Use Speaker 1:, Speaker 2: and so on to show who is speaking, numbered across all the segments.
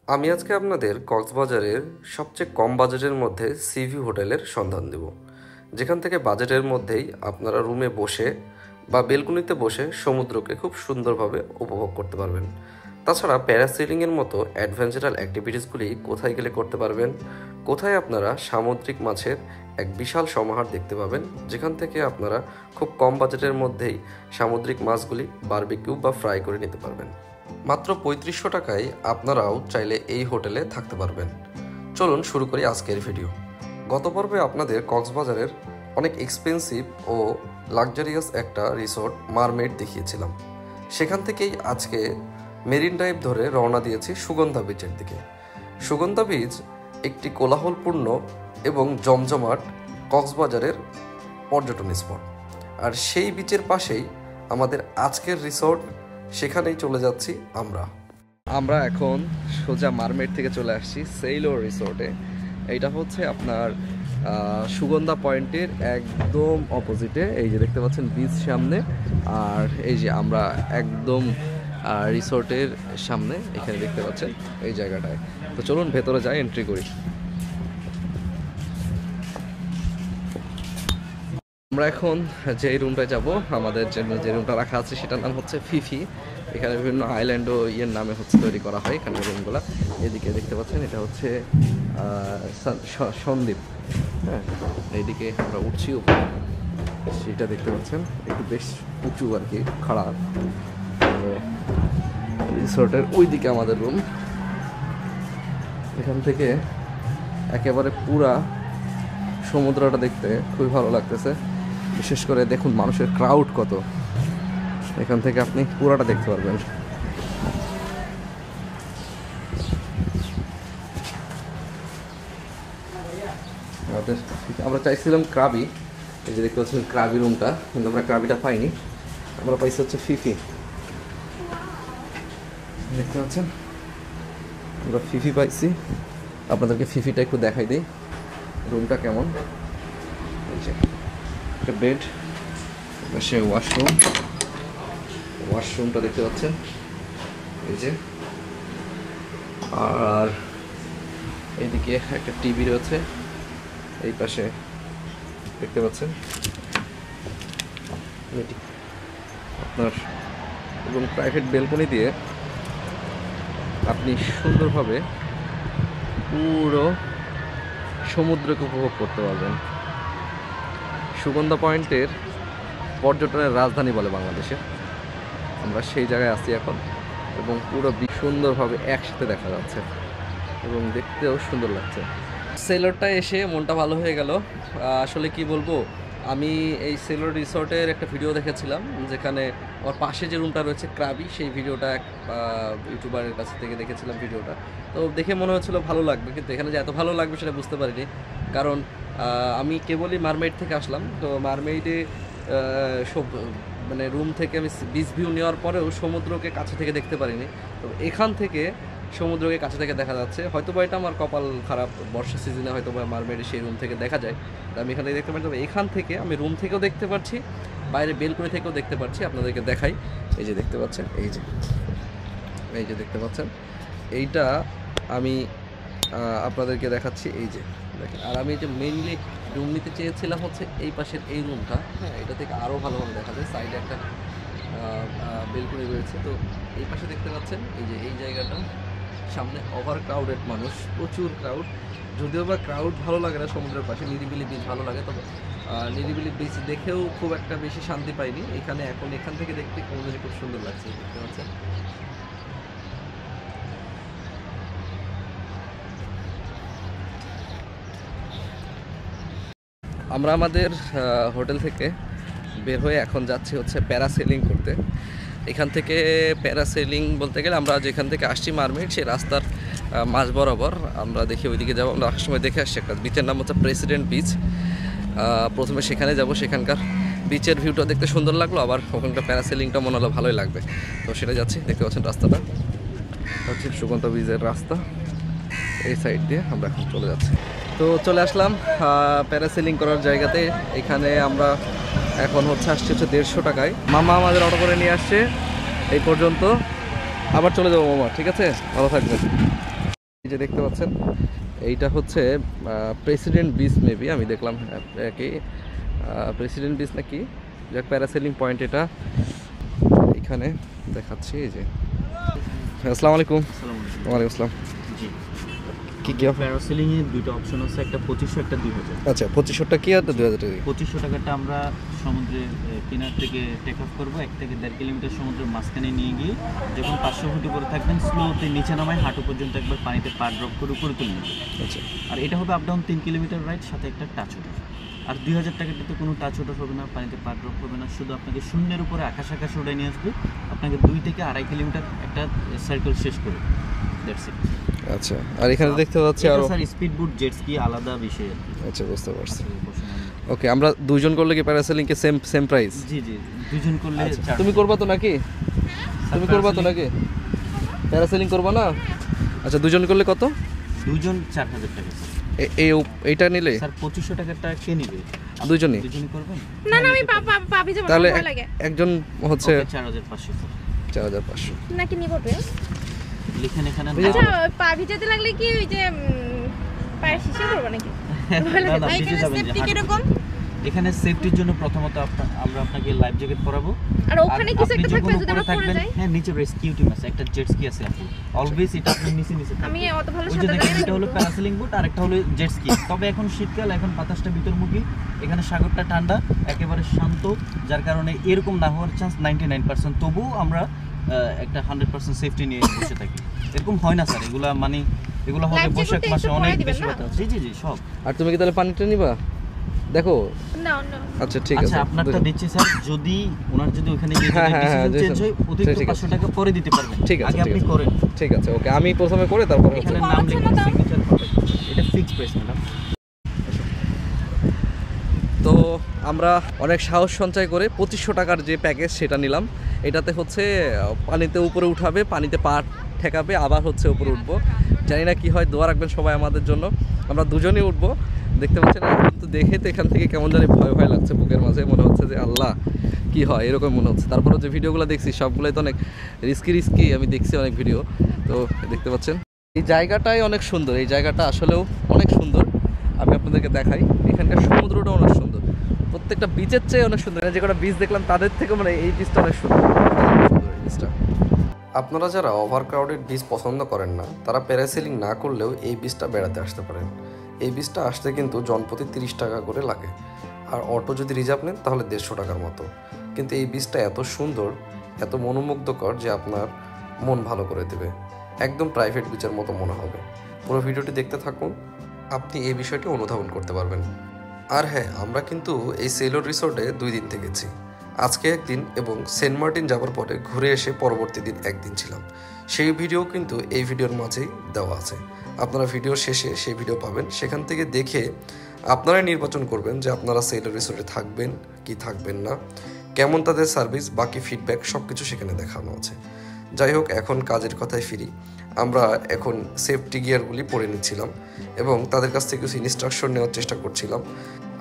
Speaker 1: আমি আজকে আপনাদের কক্সবাজারের সবচেয়ে কম বাজেটের মধ্যে সিভিউ হোটেলের সন্ধান দেব, যেখান থেকে বাজেটের মধ্যেই আপনারা রুমে বসে বা বেলকনিতে বসে সমুদ্রকে খুব সুন্দরভাবে উপভোগ করতে পারবেন। তাছাড়া প্যারাসেলিংয়ের মতো অ্যাডভেঞ্চারাল অ্যাক্টিভিটিসগুলি কোথায় গেলে করতে পারবেন, কোথায় আপনারা সামুদ্রিক মাছের এক বিশাল সমাহার দেখতে পাবেন, যেখান থেকে আপনারা খুব কম বাজেটের মধ্যেই সামুদ্রিক মাছগুলি বারবিকিউ বা ফ্রাই করে নিতে পারবেন। মাত্র ৩৫০০ টাকায় আপনারাও চাইলে এই হোটেলে থাকতে পারবেন। চলুন শুরু করি আজকের ভিডিও। গত পর্বে আপনাদের কক্সবাজারের অনেক এক্সপেন্সিভ ও লাক্সারিয়াস একটা রিসোর্ট মারমেড দেখিয়েছিলাম। সেখান থেকেই আজকে মেরিন ড্রাইভ ধরে রওনা দিয়েছি সুগন্ধা বিচের দিকে। সুগন্ধা বিচ একটি কোলাহলপূর্ণ এবং জমজমাট কক্সবাজারের পর্যটন স্পট, আর সেই বিচের পাশেই আমাদের আজকের রিসোর্ট। সেখানেই চলে যাচ্ছি আমরা এখন সোজা মারমেড থেকে চলে আসছি সেইলোর রিসোর্টে। এইটা হচ্ছে আপনার সুগন্ধা পয়েন্টের একদম অপোজিটে। এই যে দেখতে পাচ্ছেন বিচ সামনে, আর এই যে আমরা একদম রিসোর্টের সামনে এখানে দেখতে পাচ্ছেন এই জায়গাটায়। তো চলুন ভেতরে যাই, এন্ট্রি করি। আমরা এখন যে রুমটায় যাব, আমাদের যে রুমটা রাখা আছে সেটার নাম হচ্ছে ফিফি। এখানে বিভিন্ন আইল্যান্ড ও ইয়ের নামে হচ্ছে তৈরি করা হয় এখানে রুমগুলো। এদিকে দেখতে পাচ্ছেন এটা হচ্ছে সন্দ্বীপ। হ্যাঁ, এইদিকে আমরা উঠছি উপরে, সেটা দেখতে পাচ্ছেন একটু বেশ উঁচু আর কি, খারাপ। রিসোর্টের ওইদিকে আমাদের রুম। এখান থেকে একেবারে পুরা সমুদ্রটা দেখতে খুবই ভালো লাগতেছে। বিশেষ করে দেখুন মানুষের ক্রাউড কত, এখান থেকে আপনি পুরাটা দেখতে পারবেন। আমরা চাইছিলাম ক্রাবি, এই যে দেখতে পাচ্ছেন ক্রাবি রুমটা, কিন্তু আমরা ক্রাবিটা পাইনি। আমরা পাইছি হচ্ছে ফিফি, দেখতে পাচ্ছেন আমরা ফিফি পাইছি। আপনাদেরকে ফিফিটা একটু দেখাই দিই রুমটা কেমন। একটা বেড, সে ওয়াশরুমটা দেখতে পাচ্ছেন এই যে, আর এইদিকে একটা টিভি রয়েছে, এই পাশে দেখতে পাচ্ছেন আপনার, এবং প্রাইভেট বেলকনি দিয়ে আপনি সুন্দরভাবে পুরো সমুদ্রকে উপভোগ করতে পারবেন। সুগন্ধা পয়েন্টের পর্যটনের রাজধানী বলে বাংলাদেশে, আমরা সেই জায়গায় আছি এখন, এবং পুরো সুন্দরভাবে একসাথে দেখা যাচ্ছে এবং দেখতেও সুন্দর লাগছে। সেলরটা এসে মনটা ভালো হয়ে গেল। আসলে কি বলবো, আমি এই সেলর রিসর্টের একটা ভিডিও দেখেছিলাম, যেখানে আমার পাশে যে রুমটা রয়েছে ক্রাবি, সেই ভিডিওটা এক ইউটিউবারের কাছ থেকে দেখেছিলাম ভিডিওটা। তো দেখে মনে হচ্ছিলো ভালো লাগবে, কিন্তু এখানে যে এত ভালো লাগবে সেটা বুঝতে পারিনি। কারণ আমি কেবলই মারমেড থেকে আসলাম, তো মারমেডে সব মানে রুম থেকে আমি বিচ ভিউ নেওয়ার পরেও সমুদ্রকে কাছে থেকে দেখতে পারিনি। তো এখান থেকে সমুদ্রকে কাছে থেকে দেখা যাচ্ছে। হয়তো বা এটা আমার কপাল খারাপ, বর্ষা সিজনে হয়তো বা মারমেডে সেই রুম থেকে দেখা যায়, আমি এখান থেকে দেখতে পাচ্ছি। তবে এখান থেকে আমি রুম থেকেও দেখতে পাচ্ছি, বাইরে বেলকনি থেকেও দেখতে পাচ্ছি। আপনাদেরকে দেখাই, এই যে দেখতে পাচ্ছেন, এই যে দেখতে পাচ্ছেন, এইটা আমি আপনাদেরকে দেখাচ্ছি, এই যে দেখেন। আর আমি যে মেইনলি রুম নিতে চেয়েছিলাম হচ্ছে এই পাশের এই রুমটা। হ্যাঁ, এটা থেকে আরও ভালোভাবে দেখা যায়, সাইডে একটা বেলকনি রয়েছে। তো এই পাশে দেখতে পাচ্ছেন এই যে এই জায়গাটা, সামনে ওভার ক্রাউডেড মানুষ, প্রচুর ক্রাউড। যদিও বা ক্রাউড ভালো লাগে না সমুদ্রের পাশে, নিরিবিলি বিচ ভালো লাগে। তবে নিরিবিলি বিচ দেখেও খুব একটা বেশি শান্তি পাইনি এখানে। এখন এখান থেকে দেখতে কোনোদিনই খুব সুন্দর লাগছে, দেখতে পাচ্ছেন। আমরা আমাদের হোটেল থেকে বের হয়ে এখন যাচ্ছি হচ্ছে প্যারাসেলিং করতে। এখান থেকে প্যারাসেলিং বলতে গেলে আমরা যেখান থেকে আসছি মারমেড, সেই রাস্তার মাঝ বরাবর আমরা দেখি ওইদিকে যাবো। আমরা আসার সময় দেখে আসছি একটা বিচের নাম হচ্ছে প্রেসিডেন্ট বিচ। প্রথমে সেখানে যাব, সেখানকার বিচের ভিউটা দেখতে সুন্দর লাগলো, আবার ওখানকার প্যারাসেলিংটা মনে হলো ভালোই লাগবে। তো সেটা যাচ্ছি, দেখতে পাচ্ছেন রাস্তাটা হচ্ছে সুগন্ধা বিচের রাস্তা, এই সাইড দিয়ে আমরা এখন চলে যাচ্ছি। তো চলে আসলাম প্যারাসেলিং করার জায়গাতে। এখানে আমরা এখন আসছি 150 টাকায়। মামা আমাদের অটো করে নিয়ে আসছে এই পর্যন্ত, আবার চলে যাবো মামা। ঠিক আছে, ভালো থাকবেন। এই যে দেখতে পাচ্ছেন এইটা হচ্ছে প্রেসিডেন্ট বিচ মেবি, আমি দেখলাম কি প্রেসিডেন্ট বিচ নাকি, যাক প্যারাসেলিং পয়েন্ট এটা এখানে দেখাচ্ছি। এই যে আসসালামু আলাইকুম। ওয়ালাইকুম আসসালাম।
Speaker 2: জি,
Speaker 1: কি কি
Speaker 2: প্যারাসেলিং এর দুটো অপশন আছে, একটা 2500 একটা 2000।
Speaker 1: আচ্ছা 2500টা কি আর 2000 টাকা?
Speaker 2: 2500 টাকাটা আমরা সমুদ্রের কিনার থেকে টেক অফ করবো, 1 থেকে 1.5 কিলোমিটার সমুদ্রের মাঝখানে নিয়ে গিয়ে যখন 500 ফুট উপরে থাকবেন স্লোতে নিচে নামায় হাঁটু পর্যন্ত একবার পানিতে পা ড্রপ করে উপরে তুলে নেবেন।
Speaker 1: আচ্ছা,
Speaker 2: আর এটা হবে আপ ডাউন 3 কিলোমিটার রাইড, সাথে একটা টাচ ওঠার। আর 2000 টাকাটাতে কোনো টাচ ওঠার হবে না, পানিতে পা ড্রপ হবে না, শুধু আপনাকে শূন্যের উপরে আকাশ উড়াই নিয়ে আসবে, আপনাকে 2 থেকে 2.5 কিলোমিটার একটা সার্কেল শেষ করে। That's it.
Speaker 1: আচ্ছা, আর এখানে দেখতে পাচ্ছি আরো
Speaker 2: sir speed boat jet ski আলাদা বিষয়।
Speaker 1: আচ্ছা, বুঝতে পারছি। ওকে, আমরা দুইজন করলে কি প্যারাসেলিং কে সেম প্রাইস?
Speaker 2: জি জি, দুজন করলে।
Speaker 1: তুমি করবা তো নাকি? তুমি করবা তো নাকি প্যারাসেলিং করবা না? আচ্ছা, দুজন করলে কত?
Speaker 2: দুজন 4000 টাকা।
Speaker 1: এইটা নিলে
Speaker 2: স্যার 2500 টাকাটা কে নেবে?
Speaker 1: দুজনই
Speaker 2: করবেন?
Speaker 3: না না, আমি পাবি যাব,
Speaker 1: তাহলে
Speaker 3: ভয় লাগে।
Speaker 1: একজন হচ্ছে
Speaker 2: 4500 স্যার।
Speaker 1: 4500
Speaker 3: নাকি নিব রে?
Speaker 2: লিখেন এখানে।
Speaker 3: আচ্ছা, পাবি যেতে লাগলে কি ওই যে পায়ে শিশে করব নাকি? ভয় লাগে।
Speaker 2: না,
Speaker 3: এখানে সেফটি কিরকম?
Speaker 2: এখানে সেফটির জন্য প্রথমত আমরা আপনাকে লাইফ জ্যাকেট পরাবো।
Speaker 3: আর ওখানে কিছু একটা থাকবে যদি আমরা পড়ে যাই?
Speaker 2: হ্যাঁ, নিচে রেস্কিউ টিম আছে, একটা জেট স্কি আছে আপু। অলওয়েজ এটা আপনি নিচে থাকবে।
Speaker 3: আমি অত ভালো
Speaker 2: ওই যে
Speaker 3: সাঁতার
Speaker 2: দেখেন,
Speaker 3: জানি না।
Speaker 2: এটা হলো প্যারাসেলিং বোট আর একটা হলো জেট স্কি। তবে এখন শীতকাল, এখন বাতাসটা ভিতরমুখী, এখানে সাগরটা ঠান্ডা, একেবারে শান্ত, যার কারণে এরকম না হওয়ার চান্স 99%। তবুও আমরা একটা 100% সেফটি নিয়ে বসে থাকি। এরকম হয় না স্যার, এগুলো হবে
Speaker 3: Life
Speaker 2: বৈশাখ
Speaker 3: jacket
Speaker 2: মাসে
Speaker 3: একটু
Speaker 2: অনেক
Speaker 3: পরাই দিবেন
Speaker 2: বেশি
Speaker 3: না?
Speaker 2: বাতাস। জি জি জি, সব।
Speaker 1: আর তুমি কি তাহলে পানিটা নিবা? দেখো।
Speaker 3: না না।
Speaker 1: আচ্ছা, ঠিক আছে।
Speaker 2: আচ্ছা, আপনারটা দিচ্ছি স্যার, যদি ওখানে গিয়ে
Speaker 1: হ্যাঁ,
Speaker 2: ডিসিশন চেঞ্জ হয়, অতিরিক্ত
Speaker 1: ঠিক আছে।
Speaker 2: 500 টাকা পরে দিতে পারবেন।
Speaker 1: ঠিক আছে,
Speaker 2: আগে আপনি করেন।
Speaker 1: ঠিক আছে, ওকে, আমি প্রথমে করে তারপর হচ্ছে।
Speaker 2: এখানে নাম লিখুন, সিগনেচার করবেন। এটা ফিক্স প্রাইস ম্যাডাম।
Speaker 1: তো আমরা অনেক সাহস সঞ্চয় করে 2500 টাকার যে প্যাকেজ সেটা নিলাম। এটাতে হচ্ছে পানিতে উপরে উঠাবে, পানিতে পা ঠেকাবে, আবার হচ্ছে উপরে উঠবো। জানি না কি হয়, দোয়া রাখবেন সবাই আমাদের জন্য। আমরা দুজনেই উঠবো। দেখতে পাচ্ছেন, এখন তো দেখে তো এখান থেকে কেমন জানি ভয় ভয় লাগছে, বুকের মাঝে মনে হচ্ছে যে আল্লাহ কি হয় এরকম মনে হচ্ছে। তারপরে যে ভিডিওগুলো দেখছি সবগুলোই তো অনেক রিস্কি, আমি দেখছি অনেক ভিডিও। তো দেখতে পাচ্ছেন এই জায়গাটাই অনেক সুন্দর, এই জায়গাটা আসলেও অনেক সুন্দর। আমি আপনাদেরকে দেখাই, এখানকার সমুদ্রটা অনেক সুন্দর, প্রত্যেকটা বিচের চেয়ে অনেক সুন্দর। যে কটা বিচ দেখলাম তাদের থেকে মানে এই বিচটা অনেক সুন্দর, এই বিচটা। আপনারা যারা ওভারক্রাউডেড বিচ পছন্দ করেন না, তারা প্যারাসেলিং না করলেও এই বিচটা বেড়াতে আসতে পারেন। এই বিচটা আসতে কিন্তু জনপ্রতি 30 টাকা করে লাগে, আর অটো যদি রিজার্ভ নেন তাহলে 150 টাকার মতো। কিন্তু এই বিচটা এত সুন্দর, এত মনোমুগ্ধকর যে আপনার মন ভালো করে দেবে, একদম প্রাইভেট বিচের মতো মনে হবে। পুরো ভিডিওটি দেখতে থাকুন, আপনি এই বিষয়টি অনুধাবন করতে পারবেন। আর হ্যাঁ, আমরা কিন্তু এই সেলর রিসোর্টে 2 দিন থেকেছি। আজকে একদিন এবং সেন্ট মার্টিন যাওয়ার পরে ঘুরে এসে পরবর্তী দিন একদিন ছিলাম। সেই ভিডিও কিন্তু এই ভিডিওর মাঝেই দেওয়া আছে। আপনারা ভিডিও শেষে সেই ভিডিও পাবেন, সেখান থেকে দেখে আপনারাই নির্বাচন করবেন যে আপনারা সেলর রিসোর্টে থাকবেন কি থাকবেন না, কেমন তাদের সার্ভিস, বাকি ফিডব্যাক সব কিছু সেখানে দেখানো আছে। যাই হোক, এখন কাজের কথায় ফিরি। আমরা এখন সেফটি গিয়ারগুলি পরে নিচ্ছিলাম এবং তাদের কাছ থেকে কিছু ইনস্ট্রাকশন নেওয়ার চেষ্টা করছিলাম।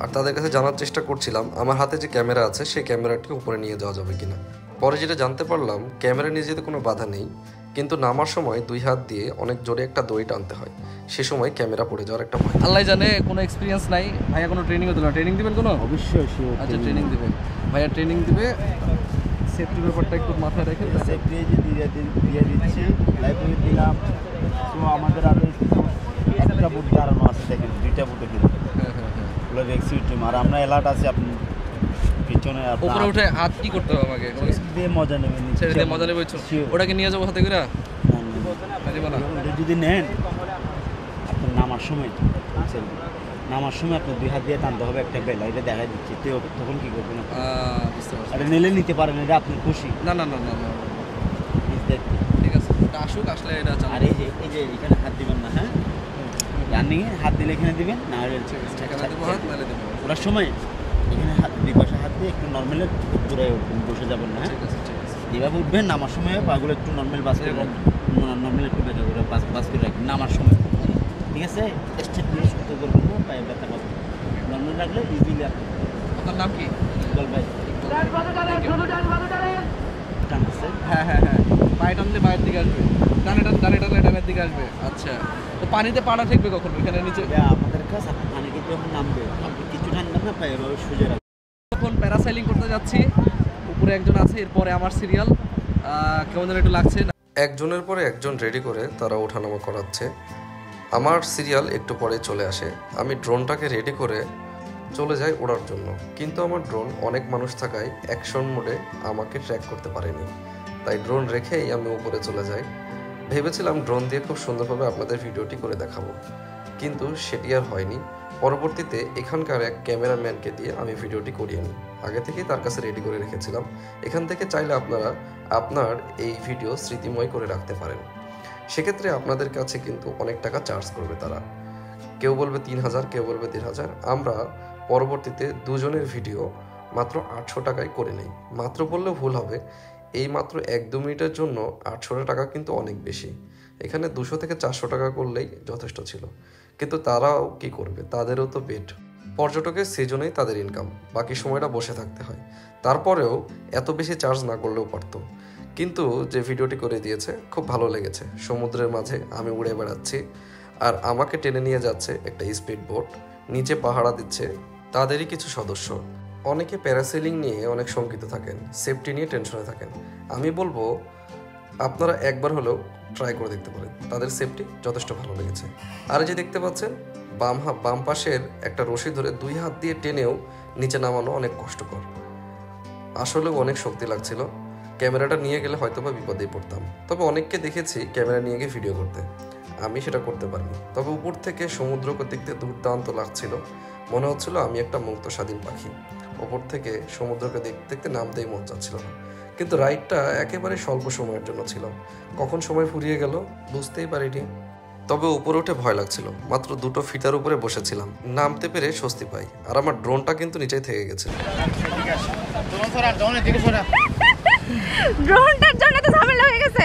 Speaker 1: আর তাদের কাছে জানার চেষ্টা করছিলাম আমার হাতে যে ক্যামেরা আছে সেই ক্যামেরাটি উপরে নিয়ে যাওয়া যাবে কিনা। পরে যেটা জানতে পারলাম, ক্যামেরা নিয়ে যেতে কোনো বাধা নেই, কিন্তু নামার সময় 2 হাত দিয়ে অনেক জোরে একটা দড়ি টানতে হয়, সে সময় ক্যামেরা পড়ে যাওয়ার একটা ভয়। আল্লাহ জানে, কোনো এক্সপিরিয়েন্স নাই ভাইয়া, কোনো ট্রেনিংও দিল না। ট্রেনিং দিবেন কোনো?
Speaker 4: অবশ্যই।
Speaker 1: আচ্ছা, ট্রেনিং দিবেন ভাইয়া, ট্রেনিং দিবে। সেফটি ব্যাপারটা একটু মাথায় রেখে
Speaker 4: সেফটি দিয়ে দিচ্ছি, লাইব্রেরি দিলাম। তো আমাদের আরও একটা বুট দাঁড়ানো আছে, দেখেন 2টা বুটে কিন্তু ওগুলো রেক্সিউ টিম। আর আমরা অ্যালার্ট আছি, আপনি পিছনে
Speaker 1: উপরে উঠে হাত কি করতে হবে আমাকে?
Speaker 4: দিয়ে মজা নেবেন,
Speaker 1: ছেড়ে দিয়ে মজা নেবে। ওটাকে নিয়ে যাবো হাতে করে?
Speaker 4: যদি নেন, আপনার নামার সময় আপনার 2 হাত দিয়ে টানতে হবে একটা বেলা, এটা দেখা দিচ্ছি। তখন কি করবেন?
Speaker 1: বুঝতে পারছি।
Speaker 4: এটা নিলে নিতে পারেন, এটা আপনি খুশি।
Speaker 1: না, ঠিক আছে, ওটা আসুক, আসলে এটা
Speaker 4: আর এই যে এখানে হাত দিবেন না, হ্যাঁ, রানিংয়ে হাত দিলে এখানে দিবেন, না হলে ওটার সময় এখানে হাত, 2 পাশে হাত দিয়ে একটু নর্মালি দূরে বসে যাবেন না, হ্যাঁ, এভাবে উঠবেন। নামার সময় পাগুলো একটু নর্মাল বাস করবেন, নর্মাল একটু বেঁধে করে বাস করে রাখবেন নামার সময়, ঠিক আছে? স্টেপ দিয়ে সুস্থ করবেন না, পায়ে ব্যথা পাবেন। নর্মাল রাখলে ইজিলি আপনি।
Speaker 1: আপনার নাম কি?
Speaker 4: ইকবাল ভাই। টানতেছে।
Speaker 1: হ্যাঁ। পায়ে টানলে পায়ের দিকে আসবে, ডানে টানলে ডানের দিকে আসবে। আচ্ছা, তো পানিতে পাড়া ঠেকবে কখন এখানে নিচে?
Speaker 4: আমাদের কাছে পানি কিন্তু যখন নামবে আপনি কিছু ঠান্ডা না পায় এভাবে সুজে রাখবেন।
Speaker 1: এখন প্যারাসাইলিং করতে যাচ্ছি, উপরে একজন আছে, এরপরে আমার সিরিয়াল। কেমন যেন একটু লাগছে।
Speaker 5: একজনের পরে একজন রেডি করে তারা ওঠানামা করাচ্ছে। আমার সিরিয়াল একটু পরে চলে আসে। আমি ড্রোনটাকে রেডি করে চলে যাই ওড়ার জন্য, কিন্তু আমার ড্রোন অনেক মানুষ থাকায় অ্যাকশন মোডে আমাকে ট্র্যাক করতে পারেনি, তাই ড্রোন রেখেই আমি উপরে চলে যাই। ভেবেছিলাম ড্রোন দিয়ে খুব সুন্দরভাবে আপনাদের ভিডিওটি করে দেখাবো, কিন্তু সেটি আর হয়নি। পরবর্তীতে এখানকার এক ক্যামেরাম্যানকে দিয়ে আমি ভিডিওটি করিয়ে নিই। আগে থেকেই তার কাছে রেডি করে রেখেছিলাম। এখান থেকে চাইলে আপনারা আপনার এই ভিডিও স্মৃতিময় করে রাখতে পারেন। সেক্ষেত্রে আপনাদের কাছে কিন্তু অনেক টাকা চার্জ করবে তারা। কেউ বলবে 3000, কেউ বলবে 3000। আমরা পরবর্তীতে দুজনের ভিডিও মাত্র 800 টাকায় করে নেই। মাত্র বললেও ভুল হবে, এই মাত্র 1-2 মিনিটের জন্য 800 টাকা কিন্তু অনেক বেশি। এখানে 200 থেকে 400 টাকা করলেই যথেষ্ট ছিল, কিন্তু তারাও কি করবে, তাদেরও তো পেট। পর্যটকের সিজনেই তাদের ইনকাম, বাকি সময়টা বসে থাকতে হয়। তারপরেও এত বেশি চার্জ না করলেও পারতো, কিন্তু যে ভিডিওটি করে দিয়েছে খুব ভালো লেগেছে। সমুদ্রের মাঝে আমি উড়ে বেড়াচ্ছি, আর আমাকে টেনে নিয়ে যাচ্ছে একটা স্পিড বোট, নিচে পাহারা দিচ্ছে তাদেরই কিছু সদস্য। অনেকে প্যারাসেলিং নিয়ে অনেক শঙ্কিত থাকেন, সেফটি নিয়ে টেনশনে থাকেন। আমি বলবো আপনারা একবার হলেও ট্রাই করে দেখতে পারেন, তাদের সেফটি যথেষ্ট ভালো লেগেছে। আর যে দেখতে পাচ্ছেন বাম পাশের একটা রশি ধরে 2 হাত দিয়ে টেনেও নিচে নামানো অনেক কষ্টকর, আসলেও অনেক শক্তি লাগছিল। ক্যামেরাটা নিয়ে গেলে হয়তোবা বিপদেই পড়তাম। তবে অনেককে দেখেছি ক্যামেরা নিয়ে গিয়ে ভিডিও করতে, আমি সেটা করতে পারিনি। তবে উপর থেকে সমুদ্রকে দেখতে দুর্দান্ত লাগছিল, মনে হচ্ছিল আমি একটা মুক্ত স্বাধীন পাখি। ওপর থেকে সমুদ্রকে দেখতে দেখতে নামতেই মন চাচ্ছিল না, কিন্তু রাইডটা একেবারে স্বল্প সময়ের জন্য ছিল। কখন সময় ফুরিয়ে গেল বুঝতেই পারিনি। তবে উপরে উঠে ভয় লাগছিল, মাত্র 2টো ফিটার উপরে বসেছিলাম। নামতে পেরে স্বস্তি পাই, আর আমার ড্রোনটা কিন্তু নিচেই থেকে গেছে।
Speaker 3: ড্রোনটার জন্য তো ঝামেলা হয়ে গেছে।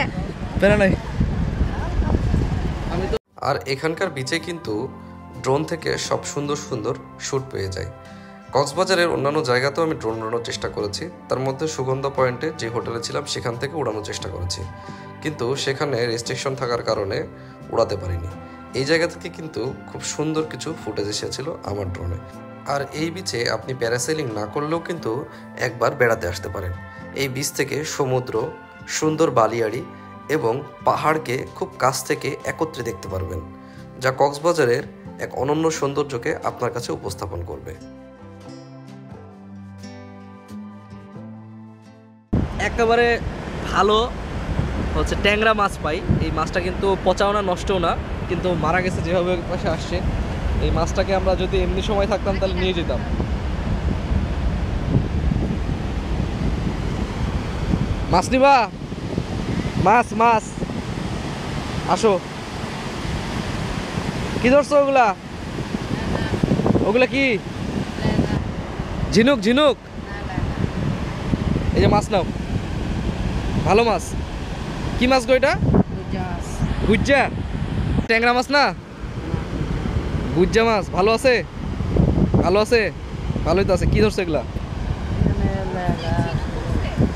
Speaker 1: প্যারা নাই।
Speaker 5: আর এখানকার বিচে কিন্তু ড্রোন থেকে সব সুন্দর সুন্দর শ্যুট পেয়ে যায়। কক্সবাজারের অন্যান্য জায়গাতেও আমি ড্রোন উড়ানোর চেষ্টা করেছি, তার মধ্যে সুগন্ধা পয়েন্টে যে হোটেলে ছিলাম সেখান থেকে উড়ানোর চেষ্টা করেছি, কিন্তু সেখানে রেস্ট্রিকশন থাকার কারণে উড়াতে পারিনি। এই জায়গা থেকে কিন্তু খুব সুন্দর কিছু ফুটেজ এসেছিল আমার ড্রোনে। আর এই বিচে আপনি প্যারাসেলিং না করলেও কিন্তু একবার বেড়াতে আসতে পারেন। এই বিচ থেকে সমুদ্র, সুন্দর বালিয়াড়ি এবং পাহাড়কে খুব কাছ থেকে একত্রে দেখতে পারবেন, যা কক্সবাজারের এক অনন্য সৌন্দর্যকে আপনার কাছে উপস্থাপন করবে।
Speaker 1: একেবারে ভালো হচ্ছে ট্যাংরা মাছ পাই। এই মাছটা কিন্তু পচাও না, নষ্টও না, কিন্তু মারা গেছে যেভাবে পাশে আসছে। এই মাছটাকে আমরা যদি এমনি সময় থাকতাম তাহলে নিয়ে যেতাম। মাছ নিবা? মাছ মাছ আসো। কি ধরছো ওগুলা? ওগুলা কি? ঝিনুক ঝিনুক। এই যে মাছ নাও, ভালো মাছ। কি মাছ গো এটা? গুজ্জা। ট্যাংরা মাছ না, গুজ্জা মাছ। ভালো আছে? ভালো আছে, ভালোই তো আছে। কি ধরছো এগুলা?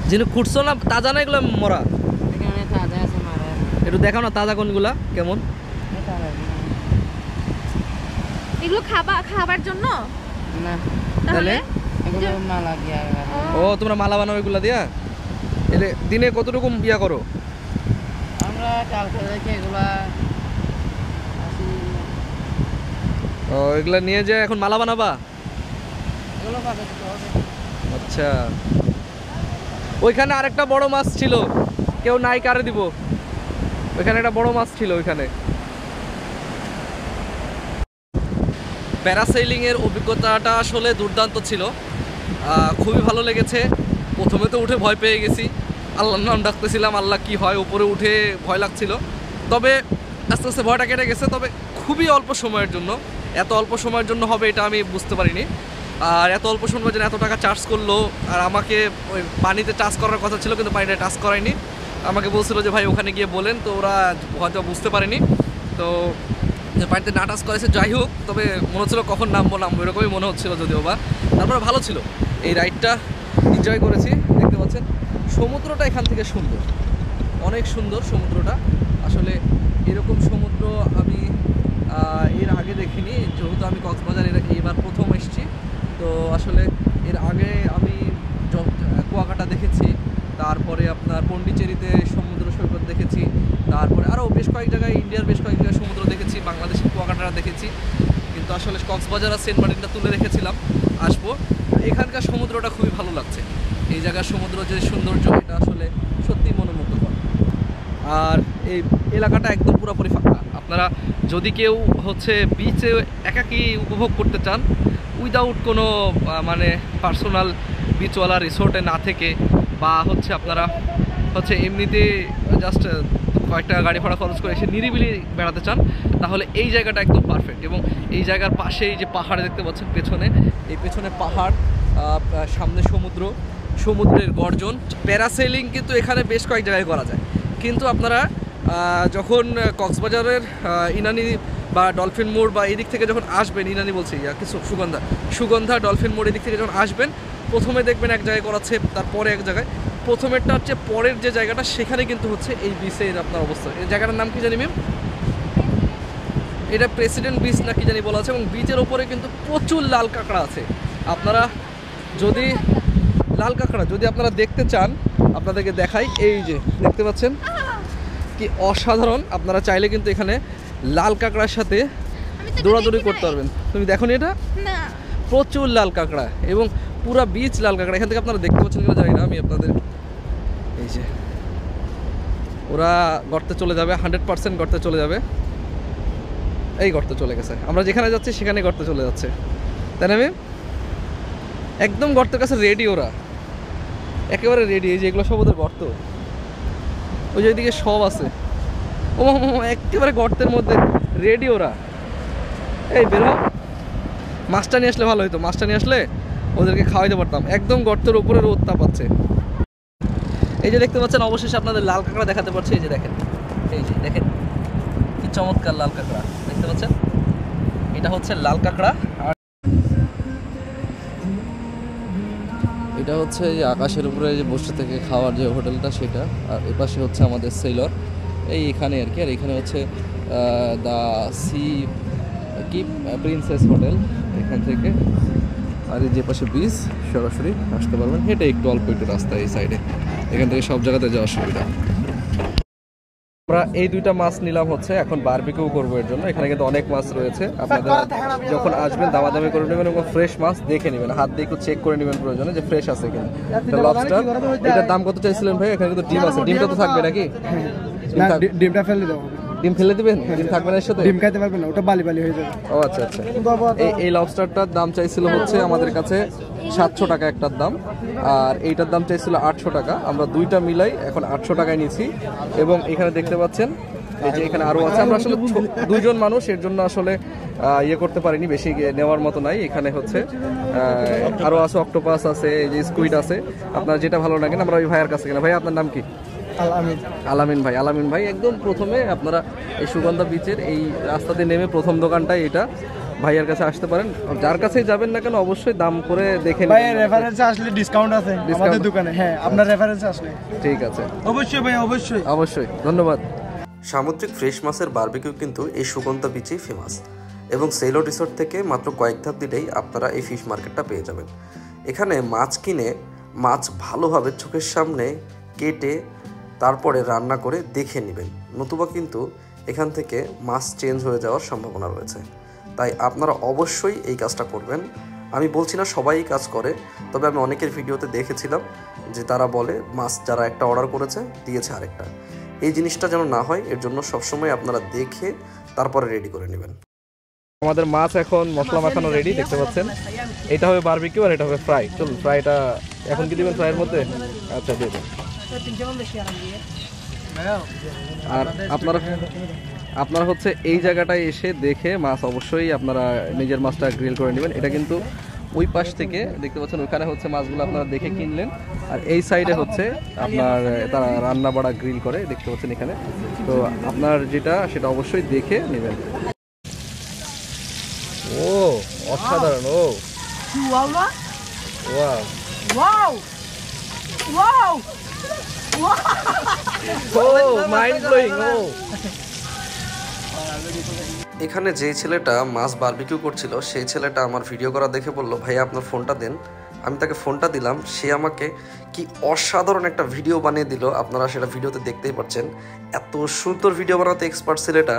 Speaker 1: ঝিনুক খুঁটছো না? তাজা না এগুলো মরা? একটু দেখাও না তাজা কোনগুলা কেমন।
Speaker 3: এগুলো খাবার জন্য
Speaker 6: না,
Speaker 3: তাহলে
Speaker 6: এগুলো মালা দিয়া।
Speaker 1: ও তোমরা মালা বানাও এগুলা দিয়া? এলে দিনে কতটুকু ইয়া করো?
Speaker 6: আমরা কালকে দেখে এগুলা
Speaker 1: ও এগুলা নিয়ে যায় এখন মালা বানাবা?
Speaker 6: এগুলো পাবে তো হবে।
Speaker 1: আচ্ছা, ওইখানে আরেকটা বড় মাছ ছিল, কেউ নাই কারে দিব। ওইখানে একটা বড় মাছ ছিল ওইখানে। প্যারাসেলিংয়ের অভিজ্ঞতাটা আসলে দুর্দান্ত ছিল, খুবই ভালো লেগেছে। প্রথমে তো উঠে ভয় পেয়ে গেছি, আল্লাহর নাম ডাকতেছিলাম, আল্লাহ কি হয়। উপরে উঠে ভয় লাগছিল, তবে আস্তে আস্তে ভয়টা কেটে গেছে। তবে খুবই অল্প সময়ের জন্য, এত অল্প সময়ের জন্য হবে এটা আমি বুঝতে পারিনি। আর এত অল্প সময়ের জন্য এত টাকা চার্জ করলো। আর আমাকে ওই পানিতে টাচ করার কথা ছিল, কিন্তু পানিতে টাচ করায়নি। আমাকে বলছিল যে ভাই ওখানে গিয়ে বলেন, তো ওরা হয়তো বুঝতে পারেনি, তো পানিতে না টাচ করেছে। যাই হোক, তবে মনে হচ্ছিলো কখন নামবো এরকমই মনে হচ্ছিলো, যদিও বা তারপরে ভালো ছিল। এই রাইডটা এনজয় করেছি। দেখতে পাচ্ছেন সমুদ্রটা এখান থেকে সুন্দর, অনেক সুন্দর সমুদ্রটা। আসলে এরকম সমুদ্র আমি এর আগে দেখিনি, যেহেতু আমি কক্সবাজার এবার প্রথম এসেছি। তো আসলে এর আগে আমি কুয়াকাটা দেখেছি, তারপরে আপনার পন্ডিচেরিতে সমুদ্র সৈকত দেখেছি, তারপরে আরও বেশ কয়েক জায়গায় ইন্ডিয়ার বেশ কয়েক জায়গায় সমুদ্র দেখেছি, বাংলাদেশের কুয়াকাটাটা দেখেছি, কিন্তু আসলে কক্সবাজার আর সেন্ট মার্টিনটা তুলে রেখেছিলাম আসবো। এখানকার সমুদ্রটা খুবই ভালো লাগছে, এই জায়গার সমুদ্র যে সৌন্দর্য এটা আসলে সত্যি মনোমুগ্ধকর। আর এই এলাকাটা একদম পুরোপুরি ফাঁকা। আপনারা যদি কেউ হচ্ছে বিচে একাকী উপভোগ করতে চান উইদাউট কোনো মানে পার্সোনাল বিচওয়ালা রিসোর্টে না থেকে, বা হচ্ছে আপনারা হচ্ছে এমনিতে জাস্ট কয়েকটা গাড়ি ভাড়া খরচ করে এসে নিরিবিলি বেড়াতে চান, তাহলে এই জায়গাটা একদম পারফেক্ট। এবং এই জায়গার পাশেই যে পাহাড় দেখতে পাচ্ছেন পেছনে, এই পেছনে পাহাড়, সামনে সমুদ্র, সমুদ্রের গর্জন, প্যারাসেলিং কিন্তু এখানে বেশ কয়েক জায়গায় করা যায়। কিন্তু আপনারা যখন কক্সবাজারের ইনানি বা ডলফিন মোড় বা এই দিক থেকে যখন আসবেন, ইনানি বলছি কিছু সুগন্ধা ডলফিন মোড় এদিক থেকে যখন আসবেন, প্রথমে দেখবেন এক জায়গায় করাচ্ছে, তারপরে এক জায়গায়। প্রথমেরটা হচ্ছে পরের যে জায়গাটা, সেখানে কিন্তু হচ্ছে এই বিচের আপনার অবস্থা। এই জায়গাটার নাম কি জানি ম্যাম? এটা প্রেসিডেন্ট বিচ না কি জানি বলা আছে। এবং বিচের ওপরে কিন্তু প্রচুর লাল কাঁকড়া আছে। আপনারা যদি লাল কাঁকড়া যদি আপনারা দেখতে চান, আপনাদেরকে দেখাই, এই যে দেখতে পাচ্ছেন কি অসাধারণ। আপনারা চাইলে কিন্তু এখানে লাল কাঁকড়ার সাথে দৌড়াদৌড়ি করতে পারবেন। তুমি দেখো নি এটা?
Speaker 3: না,
Speaker 1: প্রচুর লাল কাঁকড়া এবং পুরা বিচ লাল কাঁকড়া। এখান থেকে আপনারা দেখতে পাচ্ছেন কিনা জানি না, আমি আপনাদের এই যে ওরা গর্তে চলে যাবে, 100% গর্তে চলে যাবে। এই গর্তে চলে গেছে, আমরা যেখানে যাচ্ছি সেখানে গর্তে চলে যাচ্ছে, তাই না ম্যাম? একদম গর্তের কাছে রেডি, ওরা একেবারে রেডি। এই যে এগুলো সব ওদের গর্ত, ওই যে ওইদিকে সব আছে, ও একেবারে গর্তের মধ্যে রেডি ওরা। এই বেরো, মাছটা নিয়ে আসলে ভালো হতো, মাছটা নিয়ে আসলে ওদেরকে খাওয়াইতে পারতাম। একদম গর্তের উপরে রোদ তাপাচ্ছে। এই যে দেখতে পাচ্ছেন, অবশেষে আপনাদের লাল কাঁকড়া দেখাতে পারছে। এই যে দেখেন, এই যে দেখেন কি চমৎকার লাল কাঁকড়া দেখতে পাচ্ছেন, এটা হচ্ছে লাল কাঁকড়া। আর এটা হচ্ছে যে আকাশের উপরে যে বসে থেকে খাওয়ার যে হোটেলটা সেটা, আর এপাশে হচ্ছে আমাদের সেলর, এইখানে আর কি। আর এখানে হচ্ছে দ্য সি কি প্রিন্সেস হোটেল, এখান থেকে। আর এই যে পাশে বিচ, সরাসরি আসতে পারবেন, হেঁটে একটু অল্প একটু রাস্তা এই সাইডে, এখান থেকে সব জায়গাতে যাওয়ার সুবিধা। আমরা এই দুইটা মাছ নিলাম হচ্ছে এখন বারবিকিউ করবো এর জন্য। এখানে কিন্তু অনেক মাছ রয়েছে, আপনাদের যখন আসবেন দামাদামি করে নেবেন এবং ফ্রেশ মাছ দেখে নেবেন, হাত দিয়ে একটু চেক করে নেবেন প্রয়োজনে যে ফ্রেশ আছে কিনা। লবস্টার, এটার দাম কত চাইছিলেন ভাই? এখানে কিন্তু ডিম আছে, ডিমটা তো থাকবে নাকি?
Speaker 7: ডিমটা ফেলে দেবো।
Speaker 1: ডিম ফেলে দিবেন? ডিম থাকবে না এর সাথে?
Speaker 7: ডিম খাইতে পারবেন না, ওটা বালি বালি হয়ে যাবে।
Speaker 1: ও আচ্ছা আচ্ছা। এই লবস্টারটার দাম চাইছিল হচ্ছে আমাদের কাছে 700 টাকা একটার দাম, আর এইটার দাম চাইছিল 800 টাকা। আমরা দুইটা মিলাই এখন 800 টাকায় নিয়েছি। এবং এখানে দেখতে পাচ্ছেন এই যে এখানে আরও আছে। আমরা আসলে দুইজন মানুষ, এর জন্য আসলে ইয়ে করতে পারিনি, বেশি নেওয়ার মতো নাই। এখানে হচ্ছে আরও আছে, অক্টোপাস আছে, এই যে স্কুইড আছে। আপনার যেটা ভালো লাগেন। আমরা ওই ভাইয়ের কাছে গেলাম। ভাই আপনার নাম কি? আলামিন ভাই। আলামিন ভাই একদম প্রথমে আপনারা এই সুগন্ধা বিচের এই রাস্তাতে নেমে প্রথম দোকানটাই এটা, ভাইয়ের কাছে আসতে পারেন। যার কাছেই যাবেন না কেন অবশ্যই দাম করে দেখে
Speaker 7: ভাই রেফারেন্সে আসলে ডিসকাউন্ট আছে আমাদের দোকানে। হ্যাঁ, আপনার রেফারেন্সে আসলে
Speaker 1: ঠিক আছে।
Speaker 7: অবশ্যই ভাই, অবশ্যই
Speaker 1: অবশ্যই, ধন্যবাদ।
Speaker 5: সামুদ্রিক ফ্রেশ মাছের বারবিকিউ কিন্তু এই সুগন্ধা বিচেই ফেমাস, এবং সেলো রিসোর্ট থেকে মাত্র কয়েক ধাপ দিলেই আপনারা এই ফিশ মার্কেটটা পেয়ে যাবেন। এখানে মাছ কিনে মাছ ভালোভাবে চোখের সামনে কেটে তারপরে রান্না করে দেখে নেবেন, নতুবা কিন্তু এখান থেকে মাছ চেঞ্জ হয়ে যাওয়ার সম্ভাবনা রয়েছে। তাই আপনারা অবশ্যই এই কাজটা করবেন। আমি বলছি না সবাই এই কাজ করে, তবে আমি অনেকের ভিডিওতে দেখেছিলাম যে তারা বলে মাছ যারা একটা অর্ডার করেছে দিয়েছে আরেকটা। এই জিনিসটা যেন না হয়, এর জন্য সবসময় আপনারা দেখে তারপরে রেডি করে নেবেন।
Speaker 1: আমাদের মাছ এখন মশলা মাখানো রেডি, দেখতে পাচ্ছেন। এটা হবে বারবিকিউ আর এটা হবে ফ্রাই। চলুন, ফ্রাইটা এখন কি দিবেন ফ্রাইয়ের মধ্যে? আচ্ছা দিয়ে দেন। আর আপনারা হচ্ছে এই জায়গাটায় এসে দেখে মাছ অবশ্যই আপনারা নিজের মাছটা গ্রিল করে নেবেন। এটা কিন্তু ওই পাশ থেকে দেখতে পাচ্ছেন, ওইখানে হচ্ছে মাছগুলো আপনারা দেখে কিনলেন, আর এই সাইডে হচ্ছে আপনার তারা রান্না বাড়া গ্রিল করে, দেখতে পাচ্ছেন এখানে। তো আপনার যেটা সেটা অবশ্যই দেখে নেবেন। ও অসাধারণ! ও wow wow wow mind blowing.
Speaker 5: এখানে যেই ছেলেটা মাছ বারবিকিউ করছিল সেই ছেলেটা আমার ভিডিও করা দেখে বলল, ভাই আপনার ফোনটা দেন। আমি তাকে ফোনটা দিলাম, সে আমাকে কি অসাধারণ একটা ভিডিও বানিয়ে দিল। আপনারা সেটা ভিডিওতে দেখতেই পাচ্ছেন। এত সুন্দর ভিডিও বানাতে এক্সপার্ট ছেলেটা,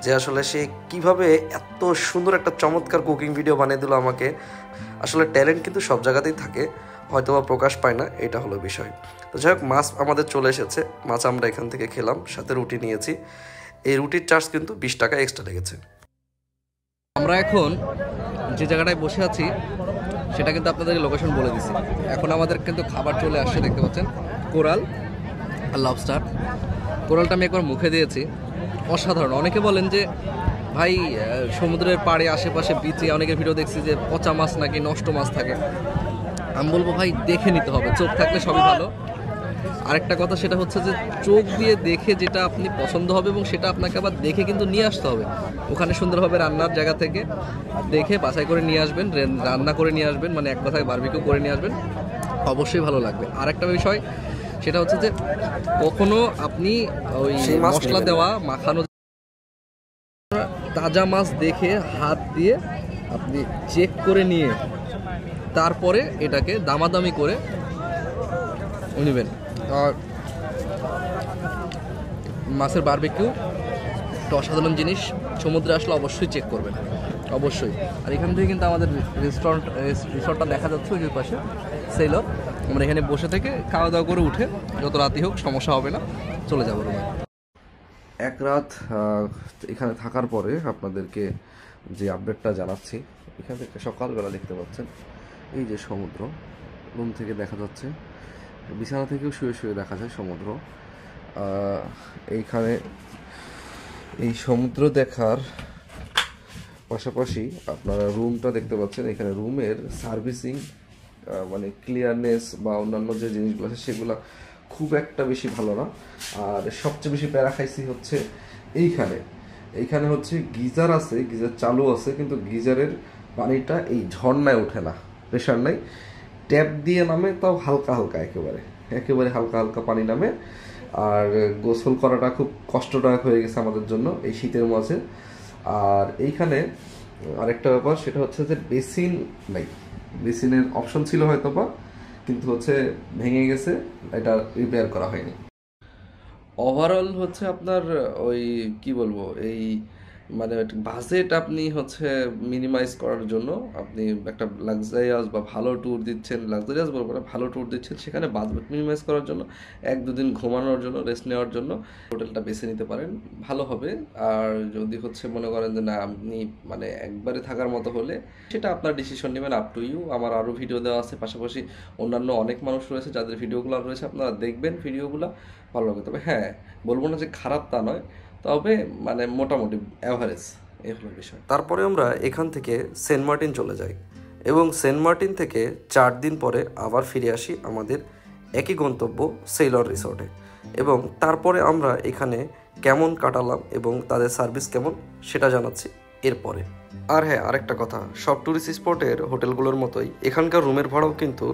Speaker 5: যে আসলে সে কিভাবে এত সুন্দর একটা চমৎকার কুকিং ভিডিও বানিয়ে দিল আমাকে। আসলে ট্যালেন্ট কিন্তু সব জায়গাতেই থাকে, হয়তো বা প্রকাশ পায় না, এটা হলো বিষয়। তো যাই হোক, মাছ আমাদের চলে এসেছে। মাছ আমরা এখান থেকে খেলাম, সাথে রুটি নিয়েছি। এই রুটির চার্জ কিন্তু 20 টাকা এক্সট্রা লেগেছে।
Speaker 1: আমরা এখন যে জায়গাটায় বসে আছি সেটা কিন্তু আপনাদের লোকেশন বলে দিছি। এখন আমাদের কিন্তু খাবার চলে আসছে, দেখতে পাচ্ছেন, কোরাল আর লবস্টার। কোরালটা আমি একবার মুখে দিয়েছি, অসাধারণ। অনেকে বলেন যে ভাই সমুদ্রের পাড়ে আশেপাশে বিচে অনেকের ভিডিও দেখছি যে পচা মাছ নাকি নষ্ট মাছ থাকে। আমি বলবো ভাই দেখে নিতে হবে, চোখ থাকলে সবই ভালো। আরেকটা কথা সেটা হচ্ছে যে চোখ দিয়ে দেখে যেটা আপনি পছন্দ হবে এবং সেটা আপনাকে আবার দেখে কিন্তু নিয়ে আসতে হবে। ওখানে সুন্দরভাবে রান্নার জায়গা থেকে দেখে বাছাই করে নিয়ে আসবেন, রান্না করে নিয়ে আসবেন, মানে এক কথায় বারবিকিউ করে নিয়ে আসবেন, অবশ্যই ভালো লাগবে। আরেকটা বিষয় সেটা হচ্ছে যে কখনো আপনি ওই মশলা দেওয়া মাখানো তাজা মাছ দেখে হাত দিয়ে আপনি চেক করে নিয়ে তারপরে এটাকে দামাদামি করে নেবেন। আর মাছের বারবিকিউ একটা অসাধারণ জিনিস, সমুদ্রে আসলে অবশ্যই চেক করবেন, অবশ্যই। আর এখান থেকে কিন্তু আমাদের রিসর্টটা দেখা যাচ্ছে ওই পাশে সেইলর। আমরা এখানে বসে থেকে খাওয়া দাওয়া করে উঠে যত রাতই হোক সমস্যা হবে না, চলে যাবো রুমে।
Speaker 5: এক রাত এখানে থাকার পরে আপনাদেরকে যে আপডেটটা জানাচ্ছি, এখান থেকে সকালবেলা দেখতে পাচ্ছেন এই যে সমুদ্র, রুম থেকে দেখা যাচ্ছে, বিছানা থেকেও শুয়ে শুয়ে দেখা যায় সমুদ্র। এইখানে এই সমুদ্র দেখার পাশাপাশি আপনারা রুমটা দেখতে পাচ্ছেন। এখানে রুমের সার্ভিসিং মানে ক্লিয়ারনেস বা অন্যান্য যে জিনিসগুলো আছে সেগুলো খুব একটা বেশি ভালো না। আর সবচেয়ে বেশি প্যারা খাইছি হচ্ছে এইখানে হচ্ছে গিজার আছে, গিজার চালু আছে, কিন্তু গিজারের পানিটা এই ঝর্ণায় ওঠে না, প্রেশার নাই, ট্যাপ দিয়ে নামে, তাও হালকা হালকা, একেবারে হালকা হালকা পানি নামে। আর গোসল করাটা খুব কষ্টদায়ক হয়ে গেছে আমাদের জন্য এই শীতের মাঝে। আর এইখানে আরেকটা ব্যাপার সেটা হচ্ছে যে বেসিন নাই, বেসিনের অপশন ছিল হয়তো বা, কিন্তু হচ্ছে ভেঙে গেছে, এটা রিপেয়ার করা হয়নি। ওভারঅল হচ্ছে আপনার ওই কি বলবো, এই মানে বাজেট আপনি হচ্ছে মিনিমাইজ করার জন্য আপনি একটা লাক্সারিয়াস বা ভালো ট্যুর দিচ্ছেন, লাক্সারিয়াস বলবো না, ভালো ট্যুর দিচ্ছেন, সেখানে বাজেট মিনিমাইজ করার জন্য 1-2 দিন ঘুমানোর জন্য, রেস্ট নেওয়ার জন্য হোটেলটা বেছে নিতে পারেন, ভালো হবে। আর যদি হচ্ছে মনে করেন যে না আপনি মানে একবারে থাকার মতো হলে সেটা আপনার ডিসিশন নেবেন, আপ টু ইউ। আমার আরও ভিডিও দেওয়া আছে, পাশাপাশি অন্যান্য অনেক মানুষ রয়েছে যাদের ভিডিওগুলো রয়েছে, আপনারা দেখবেন ভিডিওগুলো, ভালো লাগে। তবে হ্যাঁ, বলবো না যে খারাপ তা নয়, তবে মানে মোটামুটি অ্যাভারেজ, এই হলো বিষয়। তারপরে আমরা এখান থেকে সেন্ট মার্টিন চলে যাই এবং সেন্ট মার্টিন থেকে 4 দিন পরে আবার ফিরে আসি আমাদের একই গন্তব্য সেইলর রিসর্টে। এবং তারপরে আমরা এখানে কেমন কাটালাম এবং তাদের সার্ভিস কেমন সেটা জানাচ্ছি এরপরে। আর হ্যাঁ, আরেকটা কথা, সব ট্যুরিস্ট স্পটের হোটেলগুলোর মতোই এখানকার রুমের ভাড়াও কিন্তু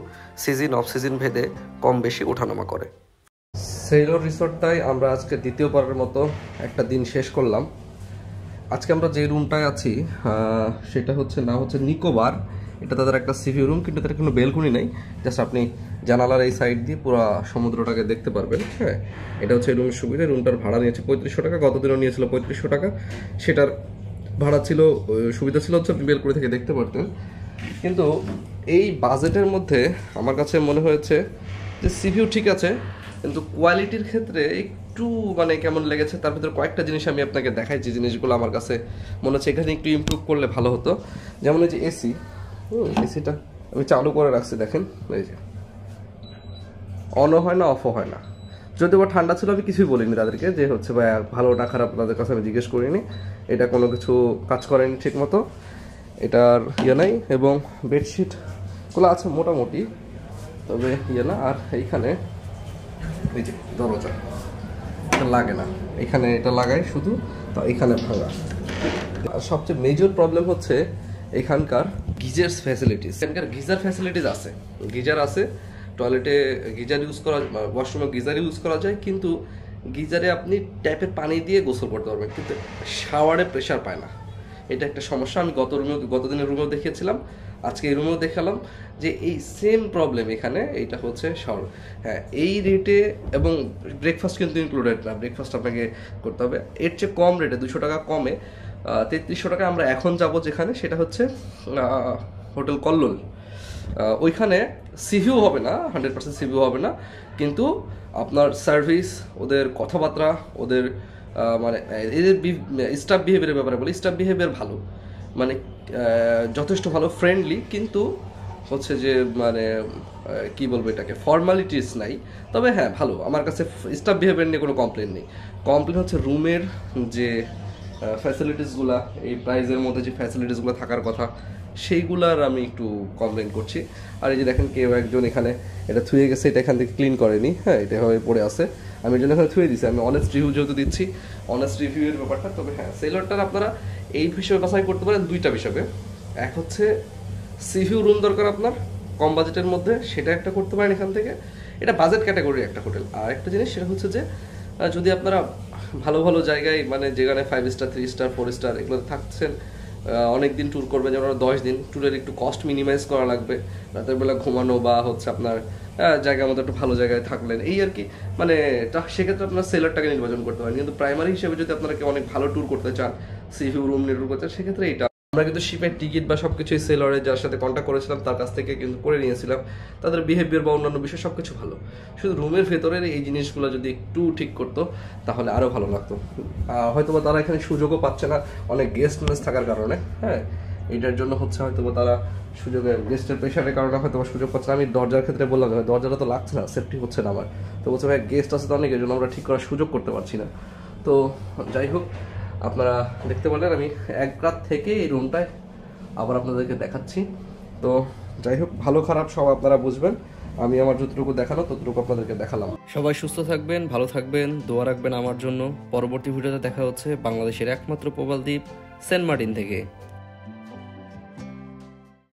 Speaker 5: সিজন অফ সিজন ভেদে কম বেশি ওঠানামা করে। সেইলর রিসর্টটাই আমরা আজকে দ্বিতীয়বারের মতো একটা দিন শেষ করলাম। আজকে আমরা যে রুমটায় আছি সেটা হচ্ছে নাম হচ্ছে নিকোবার। এটা তাদের একটা সিভিউ রুম, কিন্তু তাদের কোনো বেলকনি নেই, জাস্ট আপনি জানালার এই সাইড দিয়ে পুরো সমুদ্রটাকে দেখতে পারবেন। হ্যাঁ, এটা হচ্ছে এই রুমের সুবিধা। রুমটার ভাড়া নিয়েছে 3500 টাকা, গতদিনও নিয়েছিল 3500 টাকা। সেটার ভাড়া ছিল, সুবিধা ছিল হচ্ছে আপনি বেলকনি থেকে দেখতে পারতেন। কিন্তু এই বাজেটের মধ্যে আমার কাছে মনে হয়েছে যে সিভিউ ঠিক আছে, কিন্তু কোয়ালিটির ক্ষেত্রে একটু মানে কেমন লেগেছে। তার ভিতরে কয়েকটা জিনিস আমি আপনাকে দেখাই, যে জিনিসগুলো আমার কাছে মনে হচ্ছে এখানে একটু ইমপ্রুভ করলে ভালো হতো। যেমন এই যে এসি, এসিটা আমি চালু করে রাখছি, দেখেন এই যে অনও হয় না, অফও হয় না। যদি বা ঠান্ডা ছিল আমি কিছুই বলিনি তাদেরকে যে হচ্ছে ভাই ভালো না খারাপ, তাদের কাছে আমি জিজ্ঞেস করিনি। এটা কোনো কিছু কাজ করেনি ঠিক মতো, এটার ইয়ে নাই। এবং বেডশিটগুলো আছে মোটামুটি, তবে ইয়ে না। আর এইখানে এই যে দরজা, এটা লাগে না, এখানে এটা লাগাই শুধু, তো এখানে ভাঙা। আর সবচেয়ে মেজর প্রবলেম হচ্ছে এখানকার গিজার ফ্যাসিলিটিস। এখানকার গিজার ফ্যাসিলিটিস আছে, গিজার আছে, টয়লেটে গিজার ইউজ করা, ওয়াশরুমে গিজার ইউজ করা যায়, কিন্তু গিজারে আপনি ট্যাপের পানি দিয়ে গোসল করতে পারবেন, কিন্তু শাওয়ারে প্রেশার পায় না। এটা একটা সমস্যা। আমি গতদিনের রুমেও দেখিয়েছিলাম, আজকে এই রুমেও দেখালাম যে এই সেম প্রবলেম এখানে। এইটা হচ্ছে শাওয়ার। হ্যাঁ, এই রেটে, এবং ব্রেকফাস্ট কিন্তু ইনক্লুডেড না, ব্রেকফাস্ট আপনাকে করতে হবে। এর চেয়ে কম রেটে 200 টাকা কমে 3300 টাকা আমরা এখন যাব যেখানে, সেটা হচ্ছে হোটেল কল্লোল। ওইখানে সিভিউ হবে না, 100% সিভিউ হবে না, কিন্তু আপনার সার্ভিস, ওদের কথাবার্তা, ওদের মানে এদের স্টাফ বিহেভিয়ারের ব্যাপারে বলি, স্টাফ বিহেভিয়ার ভালো, মানে যথেষ্ট ভালো, ফ্রেন্ডলি, কিন্তু হচ্ছে যে মানে কি বলবো এটাকে, ফর্মালিটিস নাই। তবে হ্যাঁ ভালো, আমার কাছে স্টাফ বিহেভিয়ার নিয়ে কোনো কমপ্লেন নেই। কমপ্লেন হচ্ছে রুমের যে ফ্যাসিলিটিসগুলা, এই প্রাইজের মধ্যে যে ফ্যাসিলিটিসগুলো থাকার কথা, সেইগুলার আমি একটু কমপ্লেন করছি। আর এই যে দেখেন কেউ একজন এখানে এটা থুয়ে গেছে, এটা এখান থেকে ক্লিন করেনি, হ্যাঁ এটা এভাবে পড়ে আছে, আমি এর জন্য এখানে থুয়ে দিচ্ছি। আমি অনেস্ট রিভিউ যেহেতু দিচ্ছি, অনেস্ট রিভিউয়ের ব্যাপারটা। তবে হ্যাঁ, সেলরটার আপনারা এই বিষয়ে বাছাই করতে পারেন দুইটা বিষয়ে। এক হচ্ছে সিভিউ রুম দরকার আপনার কম বাজেটের মধ্যে, সেটা একটা করতে পারেন এখান থেকে, এটা বাজেট ক্যাটাগরির একটা হোটেল। আর একটা জিনিস সেটা হচ্ছে যে যদি আপনারা ভালো ভালো জায়গায়, মানে যেখানে 5 স্টার 3 স্টার 4 স্টার এগুলোতে থাকছেন, অনেক দিন ট্যুর করবেন, যেমন 10 দিন, ট্যুরের একটু কস্ট মিনিমাইজ করা লাগবে, রাতের বেলা ঘুমানো বা হচ্ছে আপনার জায়গার মধ্যে একটু ভালো জায়গায় থাকলেন, এই আর কি। মানে সেক্ষেত্রে আপনার সেলারটাকে নির্বাচন করতে পারেন। কিন্তু প্রাইমারি হিসেবে যদি আপনারা অনেক ভালো ট্যুর করতে চান, সিভিউ রুম নিয়ে ট্যুর করতে চান, সেক্ষেত্রে এইটা। আমরা কিন্তু শিপের টিকিট বা সবকিছু সেলরে যার সাথে কন্ট্যাক্ট করেছিলাম তার কাছ থেকে কিন্তু করে নিয়েছিলাম। তাদের বিহেভিয়ার বা অন্যান্য বিষয় সবকিছু ভালো, শুধু রুমের ভেতরের এই জিনিসগুলো যদি একটু ঠিক করতো তাহলে আরও ভালো লাগতো। হয়তো বা তারা এখানে সুযোগও পাচ্ছে না অনেক গেস্ট মেস থাকার কারণে, হ্যাঁ এইটার জন্য হচ্ছে হয়তো বা তারা সুযোগের গেস্টের প্রেশারের কারণে হয়তো বা সুযোগ পাচ্ছে না। আমি দরজার ক্ষেত্রে বললাম দরজাটা তো লাগছে না, সেফটি হচ্ছে না আমার, তো বলছে ভাই গেস্ট আছে তো অনেক, এই জন্য আমরা ঠিক করার সুযোগ করতে পারছি না। তো যাই হোক, আপনারা দেখতে পারলেন আমি এক রাত থেকে এই রুমটায় আবার আপনাদেরকে দেখাচ্ছি। তো যাই হোক, ভালো খারাপ সব আপনারা বুঝবেন, আমি আমার যতটুকু দেখানো ততটুকু আপনাদেরকে দেখালাম। সবাই সুস্থ থাকবেন, ভালো থাকবেন, দোয়া রাখবেন আমার জন্য। পরবর্তী ভিডিওতে দেখা হচ্ছে বাংলাদেশের একমাত্র প্রবাল দ্বীপ সেন্ট মার্টিন থেকে।